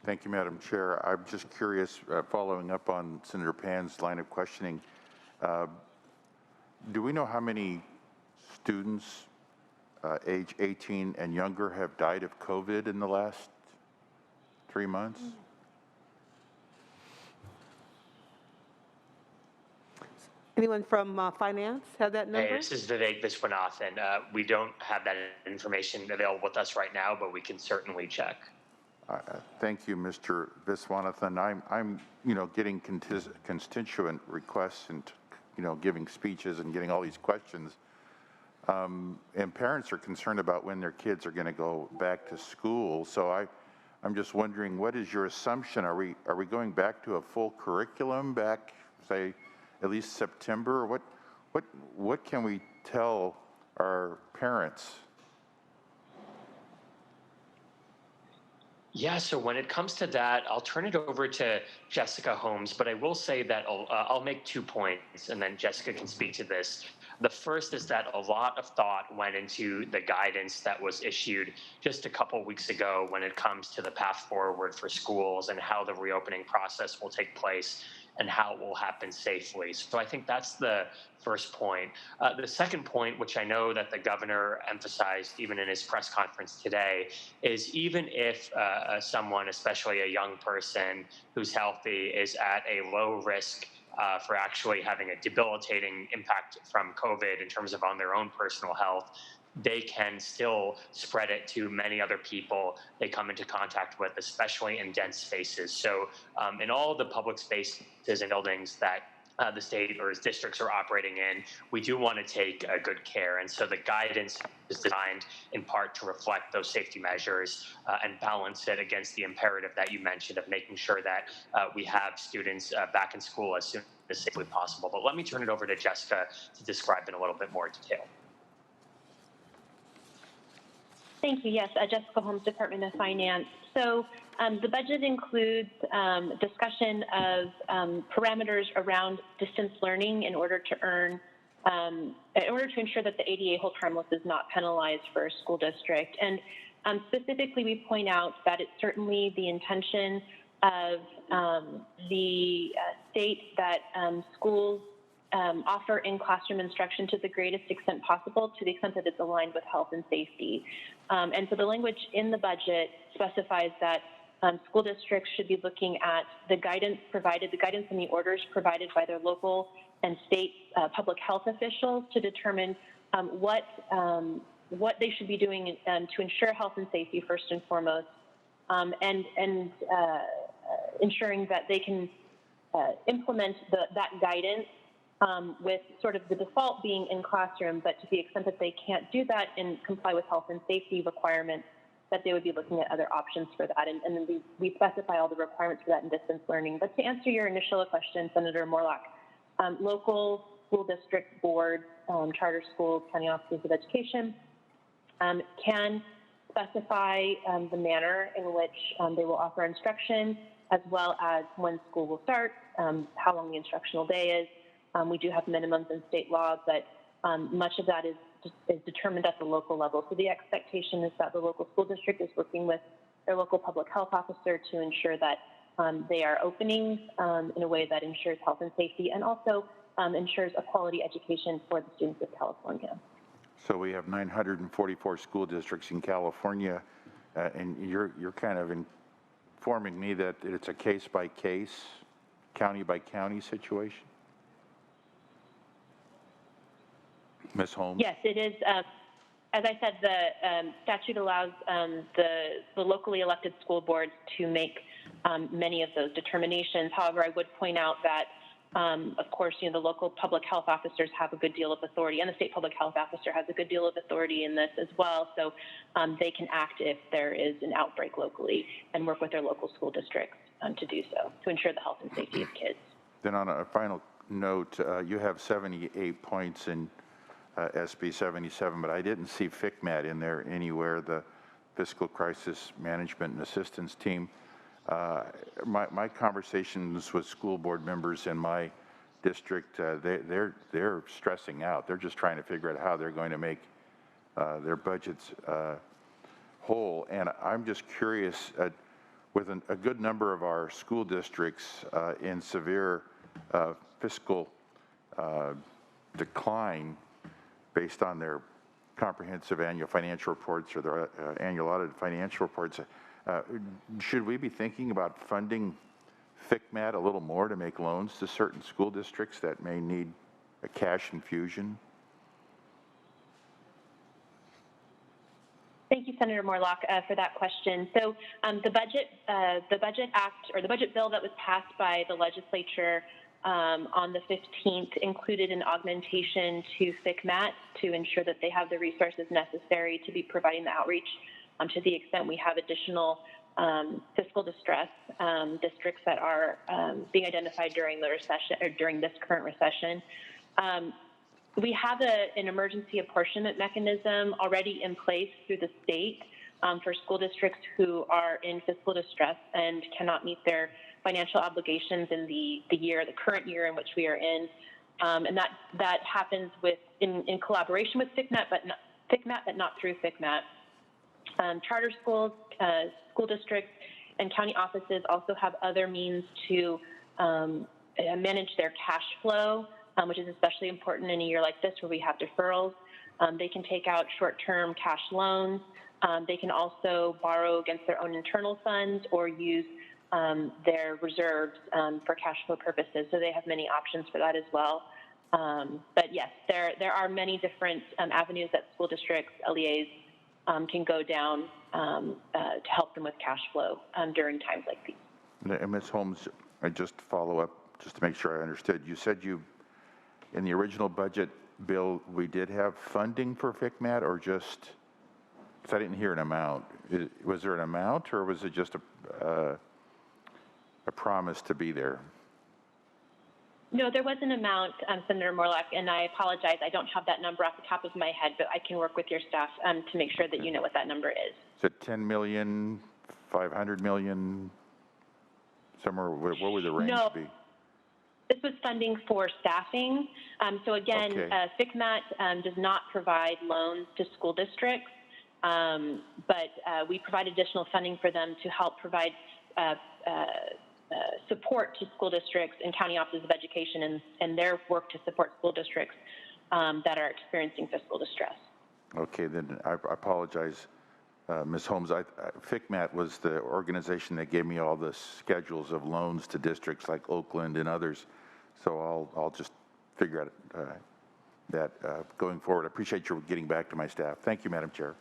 Thank you, Madam Chair. I'm just curious, following up on Senator Pan's line of questioning, do we know how many students age 18 and younger have died of COVID in the last 3 months? Anyone from Finance have that number? Hey, this is Vivek Viswanathan. We don't have that information available with us right now, but we can certainly check. Thank you, Mr. Viswanathan. I'm getting constituent requests and, giving speeches and getting all these questions. And parents are concerned about when their kids are going to go back to school. So I'm just wondering, what is your assumption? Are we going back to a full curriculum back, say, at least September? What can we tell our parents? Yeah, so when it comes to that, I'll turn it over to Jessica Holmes, but I will say that I'll make 2 points and then Jessica can speak to this. The first is that a lot of thought went into the guidance that was issued just a couple weeks ago when it comes to the path forward for schools and how the reopening process will take place and how it will happen safely. So I think that's the first point. The second point, which I know that the governor emphasized even in his press conference today, is even if someone, especially a young person who's healthy, is at a low risk for actually having a debilitating impact from COVID in terms of on their own personal health, they can still spread it to many other people they come into contact with, especially in dense spaces. So in all the public spaces and buildings that the state or its districts are operating in, we do want to take good care. And so the guidance is designed in part to reflect those safety measures and balance it against the imperative that you mentioned of making sure that we have students back in school as soon as safely possible. But let me turn it over to Jessica to describe in a little bit more detail. Thank you. Yes, Jessica Holmes, Department of Finance. So the budget includes discussion of parameters around distance learning in order to ensure that the ADA hold harmless is not penalized for a school district. And specifically, we point out that it's certainly the intention of the state that schools offer in-classroom instruction to the greatest extent possible, to the extent that it's aligned with health and safety. And so the language in the budget specifies that school districts should be looking at the guidance and the orders provided by their local and state public health officials to determine what they should be doing to ensure health and safety first and foremost, and ensuring that they can implement that guidance with sort of the default being in classroom, but to the extent that they can't do that and comply with health and safety requirements, that they would be looking at other options for that. And then we specify all the requirements for that in distance learning. But to answer your initial question, Senator Moorlach, local school district boards, charter schools, county offices of education can specify the manner in which they will offer instruction, as well as when school will start, how long the instructional day is. We do have minimums in state law, but much of that is determined at the local level. So the expectation is that the local school district is working with their local public health officer to ensure that they are opening in a way that ensures health and safety and also ensures a quality education for the students of California. So we have 944 school districts in California, and you're kind of informing me that it's a case-by-case, county-by-county situation? Ms. Holmes? Yes, it is. As I said, the statute allows the locally elected school boards to make many of those determinations. However, I would point out that, of course, the local public health officers have a good deal of authority, and the state public health officer has a good deal of authority in this as well. So they can act if there is an outbreak locally and work with their local school districts to do so, to ensure the health and safety of kids. Then on a final note, you have 78 points in SB 77, but I didn't see FCMAT in there anywhere, the Fiscal Crisis Management and Assistance Team. My conversations with school board members in my district, they're stressing out. They're just trying to figure out how they're going to make their budgets whole. And I'm just curious, with a good number of our school districts in severe fiscal decline based on their comprehensive annual financial reports or their annual audited financial reports, should we be thinking about funding FCMAT a little more to make loans to certain school districts that may need a cash infusion? Thank you, Senator Moorlach, for that question. So the Budget Act, or the budget bill that was passed by the legislature on the 15th included an augmentation to FCMAT to ensure that they have the resources necessary to be providing the outreach to the extent we have additional fiscal distress districts that are being identified during the recession or during this current recession. We have an emergency apportionment mechanism already in place through the state for school districts who are in fiscal distress and cannot meet their financial obligations in the current year in which we are in. And that happens in collaboration with FCMAT, but not through FCMAT. Charter schools, school districts, and county offices also have other means to manage their cash flow, which is especially important in a year like this where we have deferrals. They can take out short-term cash loans. They can also borrow against their own internal funds or use their reserves for cash flow purposes. So they have many options for that as well. But yes, there are many different avenues that school districts, LEAs, can go down to help them with cash flow during times like these. And Ms. Holmes, I just follow up just to make sure I understood. You said in the original budget bill, we did have funding for FCMAT, or just, because I didn't hear an amount. Was there an amount, or was it just a promise to be there? No, there was an amount, Senator Moorlach, and I apologize. I don't have that number off the top of my head, but I can work with your staff to make sure that you know what that number is. Is it 10 million, 500 million, somewhere? What would the range be? This was funding for staffing. So again, Okay. FCMAT does not provide loans to school districts, but we provide additional funding for them to help provide support to school districts and county offices of education and their work to support school districts that are experiencing fiscal distress. Okay, then I apologize, Ms. Holmes. FCMAT was the organization that gave me all the schedules of loans to districts like Oakland and others. So I'll just figure out that going forward. I appreciate your getting back to my staff. Thank you, Madam Chair.